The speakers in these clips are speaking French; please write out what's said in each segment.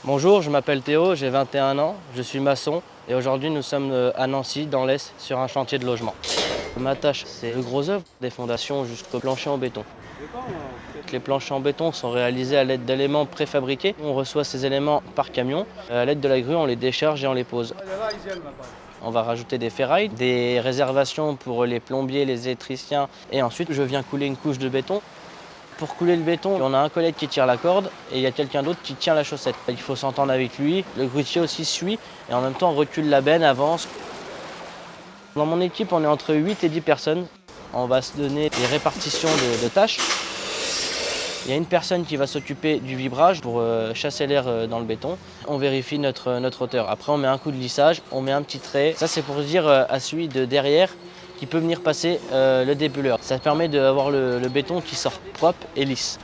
Bonjour, je m'appelle Théo, j'ai 21 ans, je suis maçon et aujourd'hui nous sommes à Nancy, dans l'Est, sur un chantier de logement. Ma tâche, c'est le gros œuvre, des fondations jusqu'au plancher en béton. Les planchers en béton sont réalisés à l'aide d'éléments préfabriqués. On reçoit ces éléments par camion. À l'aide de la grue, on les décharge et on les pose. On va rajouter des ferrailles, des réservations pour les plombiers, les électriciens et ensuite je viens couler une couche de béton. Pour couler le béton, on a un collègue qui tire la corde et il y a quelqu'un d'autre qui tient la chaussette. Il faut s'entendre avec lui. Le grutier aussi suit et en même temps recule la benne, avance. Dans mon équipe, on est entre 8 et 10 personnes. On va se donner des répartitions de tâches. Il y a une personne qui va s'occuper du vibrage pour chasser l'air dans le béton. On vérifie notre hauteur. Après, on met un coup de lissage, on met un petit trait. Ça, c'est pour dire à celui de derrière qui peut venir passer le débuleur. Ça permet d'avoir le béton qui sort propre et lisse.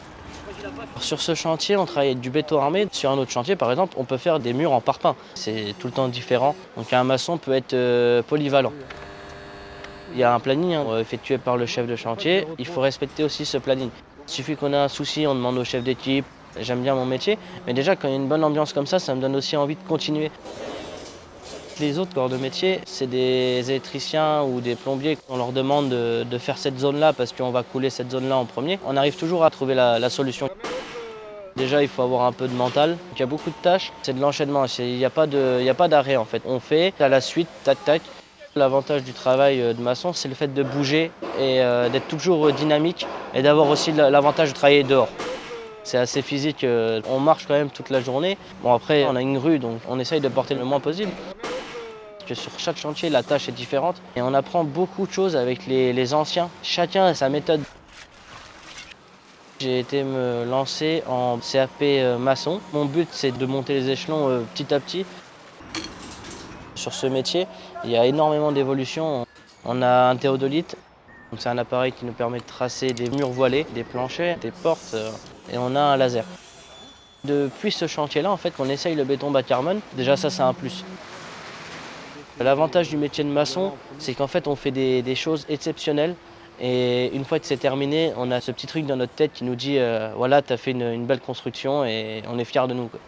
Sur ce chantier, on travaille avec du béton armé. Sur un autre chantier, par exemple, on peut faire des murs en parpaing. C'est tout le temps différent. Donc un maçon peut être polyvalent. Il y a un planning effectué par le chef de chantier. Il faut respecter aussi ce planning. Il suffit qu'on ait un souci, on demande au chef d'équipe. J'aime bien mon métier, mais déjà quand il y a une bonne ambiance comme ça me donne aussi envie de continuer. Les autres corps de métier, c'est des électriciens ou des plombiers. On leur demande de faire cette zone-là parce qu'on va couler cette zone-là en premier. On arrive toujours à trouver la solution. Déjà, il faut avoir un peu de mental. Il y a beaucoup de tâches, c'est de l'enchaînement. Il n'y a pas d'arrêt en fait. On fait à la suite, tac tac. L'avantage du travail de maçon, c'est le fait de bouger et d'être toujours dynamique et d'avoir aussi l'avantage de travailler dehors. C'est assez physique, on marche quand même toute la journée. Bon après, on a une grue, donc on essaye de porter le moins possible. Parce que sur chaque chantier, la tâche est différente et on apprend beaucoup de choses avec les anciens. Chacun a sa méthode. J'ai été me lancer en CAP maçon. Mon but, c'est de monter les échelons petit à petit. Sur ce métier, il y a énormément d'évolutions. On a un théodolite, c'est un appareil qui nous permet de tracer des murs voilés, des planchers, des portes, et on a un laser. Depuis ce chantier-là, en fait, qu'on essaye le béton bas carbone, déjà ça, c'est un plus. L'avantage du métier de maçon, c'est qu'en fait, on fait des choses exceptionnelles. Et une fois que c'est terminé, on a ce petit truc dans notre tête qui nous dit voilà, tu as fait une belle construction et on est fiers de nous, quoi.